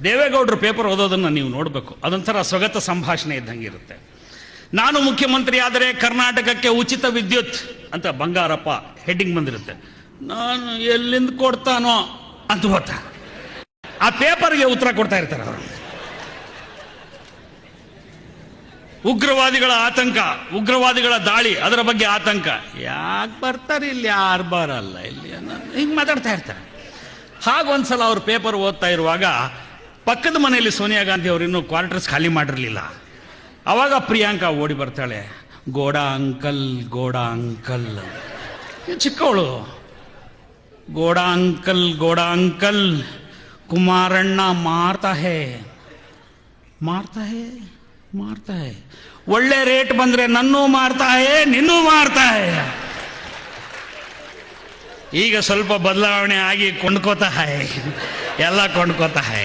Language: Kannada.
ದೇವೇಗೌಡರು ಪೇಪರ್ ಓದೋದನ್ನು ನೀವು ನೋಡಬೇಕು. ಅದೊಂಥರ ಸ್ವಗತ ಸಂಭಾಷಣೆ ಇದ್ದಂಗೆ ಇರುತ್ತೆ. ನಾನು ಮುಖ್ಯಮಂತ್ರಿ ಆದರೆ ಕರ್ನಾಟಕಕ್ಕೆ ಉಚಿತ ವಿದ್ಯುತ್ ಅಂತ ಬಂಗಾರಪ್ಪ ಹೆಡ್ಡಿಂಗ್ ಬಂದಿರುತ್ತೆ. ನಾನು ಎಲ್ಲಿಂದ ಕೊಡ್ತಾನೋ ಅಂತ ಗೊತ್ತಾ, ಆ ಪೇಪರ್ಗೆ ಉತ್ತರ ಕೊಡ್ತಾ ಇರ್ತಾರೆ ಅವರು. ಉಗ್ರವಾದಿಗಳ ಆತಂಕ, ಉಗ್ರವಾದಿಗಳ ದಾಳಿ, ಅದರ ಬಗ್ಗೆ ಆತಂಕ. ಯಾಕೆ ಬರ್ತಾರೆ ಇಲ್ಲಿ, ಯಾರು ಬರಲ್ಲ ಇಲ್ಲಿ, ಹಿಂಗೆ ಮಾತಾಡ್ತಾ ಇರ್ತಾರೆ. ಹಾಗೊಂದ್ಸಲ ಅವ್ರು ಪೇಪರ್ ಓದ್ತಾ ಇರುವಾಗ ಪಕ್ಕದ ಮನೆಯಲ್ಲಿ ಸೋನಿಯಾ ಗಾಂಧಿ ಅವರು ಇನ್ನೂ ಕ್ವಾರ್ಟರ್ಸ್ ಖಾಲಿ ಮಾಡಿರಲಿಲ್ಲ. ಅವಾಗ ಪ್ರಿಯಾಂಕಾ ಓಡಿ ಬರ್ತಾಳೆ, ಗೋಡಾ ಅಂಕಲ್, ಗೋಡಾ ಅಂಕಲ್. ಚಿಕ್ಕವಳು, ಗೋಡಾ ಅಂಕಲ್, ಗೋಡಾ ಅಂಕಲ್, ಕುಮಾರಣ್ಣ ಮಾರ್ತಾ ಹೇ, ಮಾರ್ತಾ ಹೇ, ಮಾರ್ತಾ ಹೇ. ಒಳ್ಳೆ ರೇಟ್ ಬಂದ್ರೆ ನನ್ನೂ ಮಾರ್ತಾ ಹೇ, ನಿನ್ನೂ ಮಾರ್ತಾ ಹೇ. ಈಗ ಸ್ವಲ್ಪ ಬದಲಾವಣೆ ಆಗಿ ಕೊಂಡ್ಕೋತಾ ಹೇ, ಎಲ್ಲ ಕೊಂಡ್ಕೋತಾ ಹೇ.